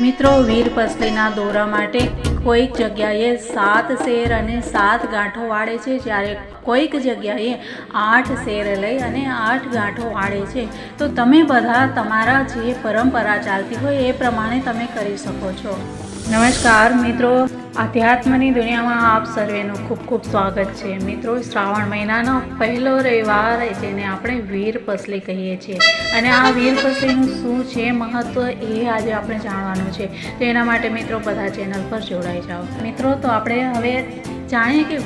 મિત્રો વીરપસલીના દોરા માટે કોઈક જગ્યાએ 7 શેર અને 7 ગાંઠો વાળે છે, જ્યારે કોઈક જગ્યાએ 8 શેર લઈ અને 8 ગાંઠો વાળે છે। તો તમે બધા તમારા જે પરંપરા ચાલતી હોય એ પ્રમાણે તમે કરી શકો છો। નમસ્કાર મિત્રો, આધ્યાત્મની દુનિયામાં આપ સર્વેનું ખૂબ ખૂબ સ્વાગત છે। મિત્રો, શ્રાવણ મહિનાનો પહેલો રવિવાર જેને આપણે વીરપસલી કહીએ છીએ, અને આ વીરપસલીનું શું છે મહત્વ એ આજે આપણે જાણવાનું છે। તો એના માટે મિત્રો બધા ચેનલ પર જોડાઈ જાઓ। મિત્રો, તો આપણે હવે જાણીએ કે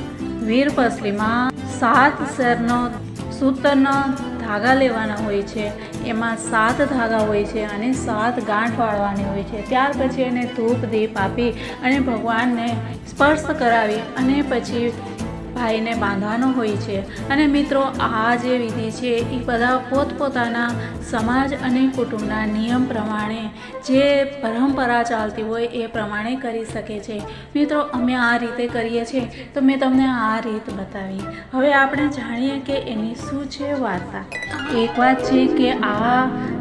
વીરપસલીમાં 7 શેરનો સૂતરનો ધાગા લેવાના હોય છે, એમાં 7 ધાગા હોય છે અને 7 ગાંઠ વાળવાની હોય છે। ત્યાર પછી એને ધૂપ દીપ આપી અને ભગવાનને સ્પર્શ કરાવી અને પછી ભાઈને બાંધવાનો હોય છે। અને મિત્રો, આ જે વિધિ છે એ બધા પોતપોતાના સમાજ અને કુટુંબના નિયમ પ્રમાણે જે પરંપરા ચાલતી હોય એ પ્રમાણે કરી શકે છે। મિત્રો, અમે આ રીતે કરીએ છીએ, તો મેં તમને આ રીત બતાવી। હવે આપણે જાણીએ કે એની શું છે વાર્તા। એક વાત છે કે આ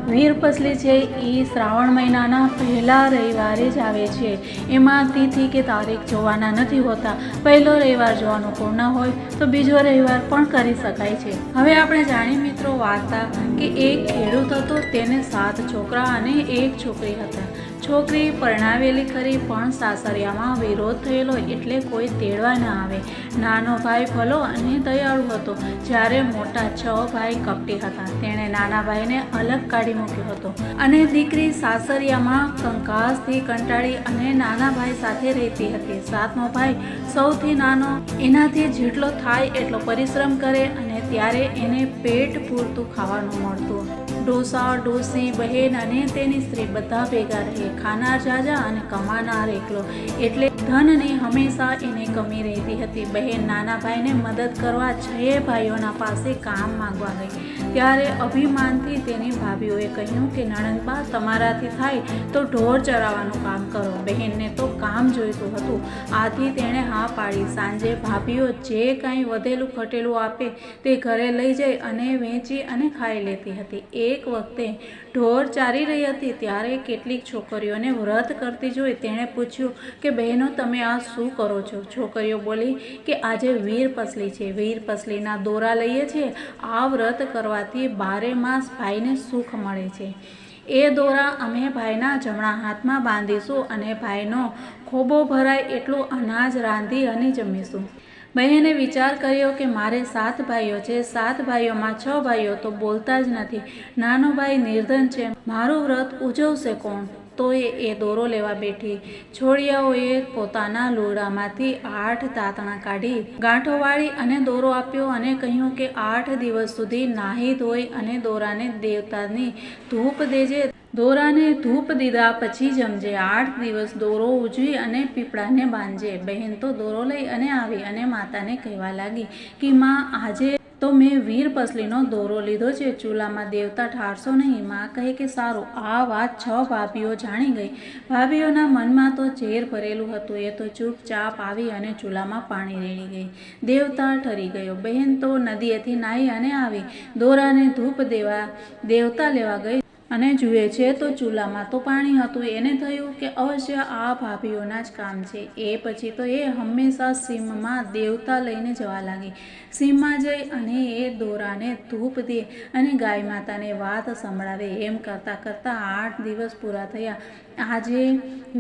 વીરપસલી છે એ શ્રાવણ મહિનાના પહેલા રવિવારે જ આવે છે। એમાં તિથિ કે તારીખ જોવાના નથી હોતા। પહેલો રવિવાર જોવાનું પૂર્ણ હોય તો બીજો રવિવાર પણ કરી શકાય છે। હવે આપણે જાણીએ મિત્રો વાર્તા કે એક ખેડૂત હતો, તેને 7 છોકરા અને 1 છોકરી હતા। છોકરી પરણાવેલી ખરી, પણ સાસરિયામાં વિરોધ થયેલો એટલે કોઈ તેડવા ન આવે। નાનો ભાઈ ભલો અને દયાળુ હતો, જ્યારે મોટા 6 ભાઈ કપટી હતા। તેણે નાના ભાઈને અલગ કાઢી મૂક્યો હતો, અને દીકરી સાસરિયામાં કંકાસથી કંટાળી અને નાના ભાઈ સાથે રહેતી હતી। 7મો ભાઈ સૌથી નાનો, એનાથી જેટલો થાય એટલો પરિશ્રમ કરે અને ત્યારે એને પેટ પૂરતું ખાવાનું મળતું। ડોસા ડોસી બહેન અને તેની સ્ત્રી બધા ભેગા રહે, ખાનાર જાજા અને કમાનાર એકલો, એટલે ધનની હંમેશા એને કમી રહેતી હતી। બહેન નાના ભાઈને મદદ કરવા 6 ભાઈઓના પાસે કામ માંગવા ગઈ, ત્યારે અભિમાનથી તેની ભાભીઓએ કહ્યું કે નણંદબા, તમારાથી થાય તો ઢોર ચરાવવાનું કામ કરો। બહેનને તો કામ જોઈતું હતું, આથી તેણે હા પાડી। સાંજે ભાભીઓ જે કાંઈ વધેલું ઘટેલું આપે તે ઘરે લઈ જઈ અને વેચી અને ખાઈ લેતી હતી। એક વખતે ઢોર ચારી રહી હતી, ત્યારે કેટલીક છોકરીઓને વ્રત કરતી જોઈ તેણે પૂછ્યું કે બહેનો, તમે આ શું કરો છો? છોકરીઓ બોલી કે આજે વીરપસલી છે, વીરપસલીના દોરા લઈએ છીએ। આ વ્રત કરવાથી 12 માસ ભાઈને સુખ મળે છે। એ દોરા અમે ભાઈના જમણા હાથમાં બાંધીશું અને ભાઈનો ખોબો ભરાય એટલું અનાજ રાંધી અને જમીશું। બહેને વિચાર કર્યો કે મારે 7 ભાઈઓ છે, 7 ભાઈઓમાં 6 ભાઈઓ તો બોલતા જ નથી, નાનો ભાઈ નિર્ધન છે, મારું વ્રત ઉજવશે કોણ? તો એ દોરો લેવા બેઠી। છોડિયાઓએ પોતાના લોડામાંથી 8 તાતણા કાઢી ગાંઠો વાળી અને દોરો આપ્યો અને કહ્યું કે 8 દિવસ સુધી નાહી ધોઈ અને દોરાને દેવતાની ધૂપ દેજે। દોરાને ધૂપ દીધા પછી જમજે। 8 દિવસ દોરો ઉજવી અને પીપળાને બાંધજે। બહેન તો દોરો લઈ અને આવી અને માતાને કહેવા લાગી કે માં, આજે તો મેં વીરપસલીનો દોરો લીધો છે, ચૂલામાં દેવતા ઠારશો નહીં। માં કહે કે સારું। આ વાત 6 ભાભીઓ જાણી ગઈ। ભાભીઓના મનમાં તો ઝેર ભરેલું હતું, એ તો ચૂપચાપ આવી અને ચૂલામાં પાણી રેડી ગઈ। દેવતા ઠરી ગયો। બહેન તો નદીએથી નાહી અને આવી, દોરાને ધૂપ દેવા દેવતા લેવા ગઈ અને જુએ છે તો ચૂલામાં તો પાણી હતું। એને થયું કે અવશ્ય આ ભાભીઓના જ કામ છે। એ પછી તો એ હંમેશા સીમમાં દેવતા લઈને જવા લાગી। સીમમાં જઈ અને એ દોરાને ધૂપ દે અને ગાય માતાને વાત સંભળાવે। એમ કરતાં કરતાં 8 દિવસ પૂરા થયા। આજે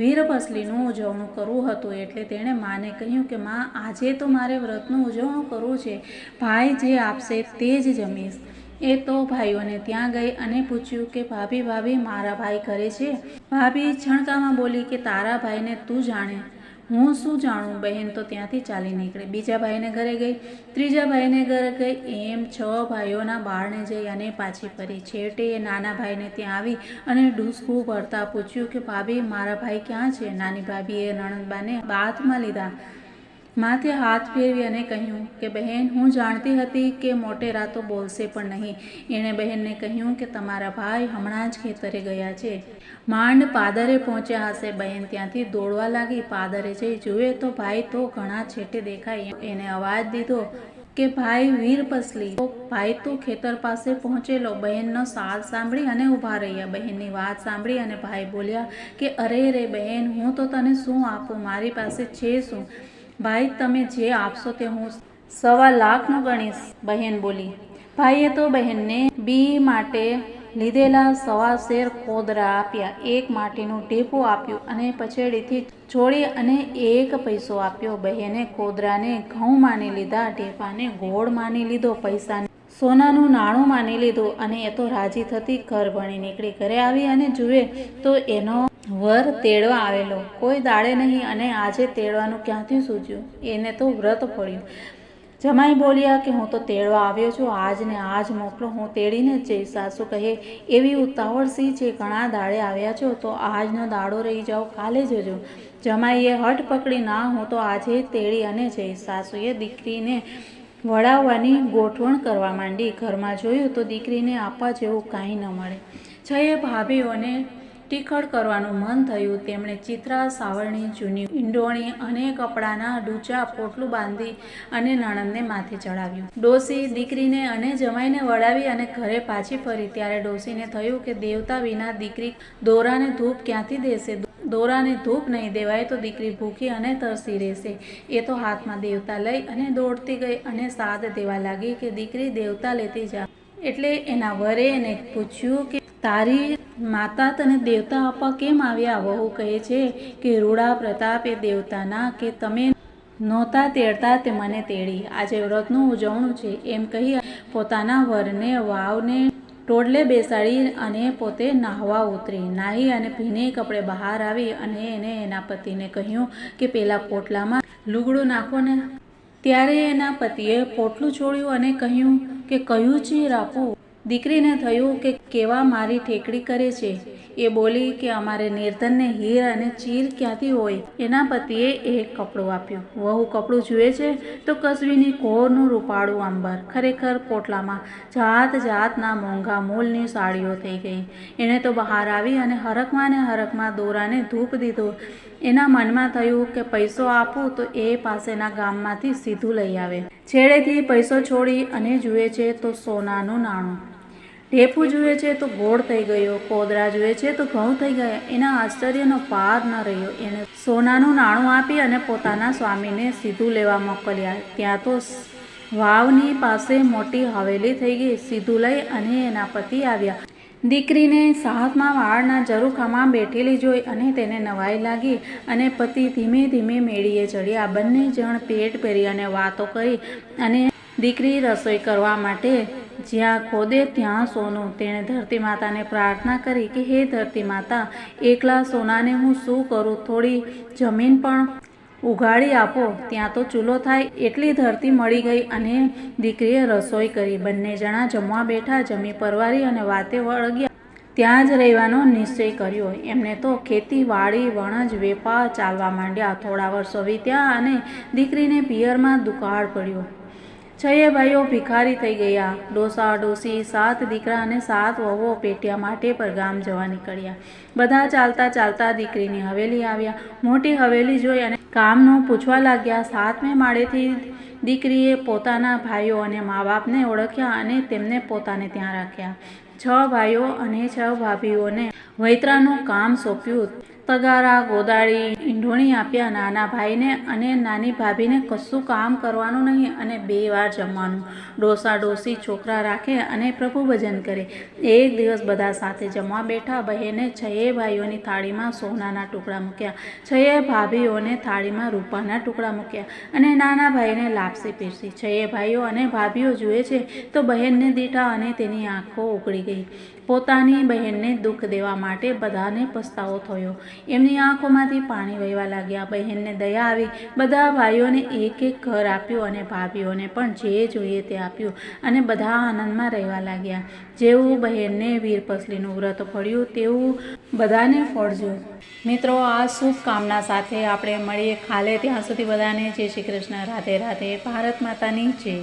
વીરપસલીનું ઉજવણું કરવું હતું, એટલે તેણે માને કહ્યું કે માં, આજે તો મારે વ્રતનું ઉજવણું કરવું છે, ભાઈ જે આપશે તે જ જમીશ। એ તો ભાઈઓને ત્યાં ગઈ અને પૂછ્યું કે ભાભી, મારા ભાઈ ઘરે છે? ભાભી છણકામાં બોલી કે તારા ભાઈને તું જાણે, હું શું જાણું? બહેન તો ત્યાંથી ચાલી નીકળી, બીજા ભાઈને ઘરે ગઈ, ત્રીજા ભાઈને ઘરે ગઈ, એમ 6 ભાઈઓના બારણે જઈ અને પાછી ફરી। છેવટે એ નાના ભાઈને ત્યાં આવી અને ડૂસકું ભરતા પૂછ્યું કે ભાભી, મારા ભાઈ ક્યાં છે? નાની ભાભીએ નણંદબાને હાથમાં લીધા, માથે હાથ ફેરવી અને કહ્યું કે બહેન, હું જાણતી હતી કે મોટેરા તો બોલશે પણ નહીં। એણે બહેનને કહ્યું કે તમારા ભાઈ હમણાં જ ખેતરે ગયા છે, માંડ પાદરે પહોંચ્યા હશે। બહેન ત્યાંથી દોડવા લાગી, પાદરે જઈ જુએ તો ભાઈ તો ઘણા છેટે દેખાય। એને અવાજ દીધો કે ભાઈ વીરપસલી, ભાઈ તું ખેતર પાસે પહોંચેલો. બહેનનો સાથ સાંભળી અને ઊભા રહ્યા. બહેનની વાત સાંભળી અને ભાઈ બોલ્યા કે અરે રે બહેન, હું તો તને શું આપું, મારી પાસે છે શું? ભાઈ તમે જે આપશો તે હું 1.25 લાખનું ગણીશ, બહેન બોલી. ભાઈએ તો બહેનને બી માટે લીધેલા 1.25 શેર કોદરા આપ્યા, એક માટીનું ઢેફું આપ્યું અને પછેડીથી છોડી અને 1 પૈસો આપ્યો. બહેને કોદરાને ઘઉં માની લીધા, ઢેફાને ગોળ માની લીધો, પૈસાને સોનાનું નાણું માની લીધું અને એ તો રાજી થતી ઘર ભણી નીકળી. ઘરે આવી અને જુએ તો એનો વર તેડવા આવેલો કોઈ દાડે નહીં અને આજે તેડવાનું ક્યાંથી સૂઝ્યું, એને તો વ્રત પડ્યું. જમાઈ બોલ્યા કે હું તો તેડવા આવ્યો છું, આજ ને આજ મોકલો, હું તેડીને જ જઈશ. સાસુ કહે એવી ઉતાવળ સી છે, ઘણા દાડે આવ્યા છો તો આજનો દાડો રહી જાઓ, કાલે જજો. જમાઈએ હઠ પકડી, ના હું તો આજે તેડી અને જઈશ. સાસુએ દીકરીને વળાવવાની ગોઠવણ કરવા માંડી. ઘરમાં જોયું તો દીકરીને આપવા જેવું કાંઈ ન મળે. 6 ભાભીઓને ટીખળ કરવાનું મન થયું. તેમણે ચિત્રા, સાવરણી, જૂની ઈંડોણી અને કપડાના ડૂચા પોટલું બાંધી અને નણંદને માથે ચડાવ્યું. ડોસી દીકરીને અને જમાઈને વળાવી અને ઘરે પાછી ફરી. ત્યારે ડોસીને થયું કે દેવતા વિના દીકરી દોરાને ધૂપ ક્યાંથી દેશે? દોરાને ધૂપ નહીં દેવાય તો દીકરી ભૂખી અને તરસી રહેશે. એ તો હાથમાં દેવતા લઈ અને દોડતી ગઈ અને સાદ દેવા લાગી કે દીકરી દેવતા લેતી જા. એટલે એના વરે એને પૂછ્યું કે તારી માતા તને દેવતા આપવા કેમ આવ્યા? વહુ કહે છે કે રૂડા પ્રતાપ એ દેવતાના, કે તમે નહોતા તેડતા તે મને તેડી. આજે વ્રતનું ઉજવણું છે એમ કહી પોતાના વરને વાવને ટોડલે બેસાડી અને પોતે નાહવા ઉતરી. નાહી અને ભીને કપડે બહાર આવી અને એને એના પતિને કહ્યું કે પેલા પોટલામાં લુગડું નાખો ને. ત્યારે એના પતિએ પોટલું છોડ્યું અને કહ્યું કે કયું ચીર આપું? દીકરીને થયું કે કેવા મારી ઠેકડી કરે છે. એ બોલી કે અમારે નિર્ધનને હીર અને ચીર ક્યાંથી હોય? એના પતિએ એક કપડું આપ્યું. વહુ કપડું જુએ છે તો કસબીની કોરનું રૂપાળું આંબર. ખરેખર પોટલામાં જાત જાતના મોંઘા મૂલની સાડીઓ થઈ ગઈ. એણે તો બહાર આવી અને હરખમાં ને હરખમાં દોરાને ધૂપ દીધો. એના મનમાં થયું કે પૈસો આપું તો એ પાસેના ગામમાંથી સીધું લઈ આવે. છેડેથી પૈસો છોડી અને જુએ છે તો સોનાનું નાણું. ઢેફું જુએ છે તો ગોળ થઈ ગયો, કોદરા જુએ છે તો ઘઉં થઈ ગયા. એના આશ્ચર્યનો પાર ન રહ્યો. એણે સોનાનું નાણું આપી અને પોતાના સ્વામીને સીધું લેવા મોકલ્યા. ત્યાં તો વાવની પાસે મોટી હવેલી થઈ ગઈ. સીધું લઈ અને એના પતિ આવ્યા. દીકરીને સાહસમાં વાળના ઝરૂખામાં બેઠેલી જોઈ અને તેને નવાઈ લાગી અને પતિ ધીમે ધીમે મેળીએ ચડ્યા. બંને જણ પેટ પહેરી અને વાતો કરી અને દીકરી રસોઈ કરવા માટે જ્યાં ખોદે ત્યાં સોનું. તેણે ધરતી માતાને પ્રાર્થના કરી કે હે ધરતી માતા, એકલા સોનાને હું શું કરું? થોડી જમીન પણ ઉગાડી આપો, ત્યાં તો ચૂલો થાય. એટલી ધરતી મળી ગઈ અને દીકરીએ રસોઈ કરી. બંને જણા જમવા બેઠા. જમી પરવારી અને વાતે વળગ્યા. ત્યાં જ રહેવાનો નિશ્ચય કર્યો. એમને તો ખેતી, વાડી, વણજ, વેપાર ચાલવા માંડ્યા. થોડા વર્ષો વીત્યા અને દીકરીને પિયરમાં દુકાળ પડ્યો. 6 ભાઈઓ ભિખારી થઈ ગયા. ડોસા, ડોસી, 7 દીકરા અને 7 વહુઓ પેટિયા માટે પર ગામ જવા નીકળ્યા. બધા ચાલતા ચાલતા દીકરીની હવેલી આવ્યા. મોટી હવેલી જોઈ અને કામનું પૂછવા લાગ્યા. 7મે માળેથી દીકરીએ પોતાના ભાઈઓ અને મા બાપને ઓળખ્યા અને તેમને પોતાને ત્યાં રાખ્યા. 6 ભાઈઓ અને 6 ભાભીઓને વૈતરાનું કામ સોંપ્યું. તગારા, ગોદાળી, ઈંઢોણી આપ્યા. નાના ભાઈને અને નાની ભાભીને કશું કામ કરવાનું નહીં અને 2 વાર જમવાનું. ડોસા ડોસી છોકરા રાખે અને પ્રભુ ભજન કરે. એક દિવસ બધા સાથે જમવા બેઠા. બહેને 6 ભાઈઓની થાળીમાં સોનાના ટુકડા મૂક્યા, 6 ભાભીઓને થાળીમાં રૂપાના ટુકડા મૂક્યા અને નાના ભાઈને લાપસી પીરસી. 6 ભાઈઓ અને ભાભીઓ જુએ છે તો બહેનને દીઠા અને તેની આંખો ઉકળી ગઈ. પોતાની બહેનને દુઃખ દેવા માટે બધાને પસ્તાવો થયો. એમની આંખોમાંથી પાણી વહેવા લાગ્યા. બહેનને દયા આવી. બધા ભાઈઓને એક એક ઘર આપ્યું અને ભાભીઓને પણ જે જોઈએ તે આપ્યું અને બધા આનંદમાં રહેવા લાગ્યા. જેવું બહેનને વીરપસલીનું વ્રત પડ્યું તેવું બધાને ફળજો. મિત્રો, આ શુભકામના સાથે આપણે મળીએ કાલે. ત્યાં સુધી બધાને જય શ્રી કૃષ્ણ. રાધે રાધે. ભારત માતાની જય.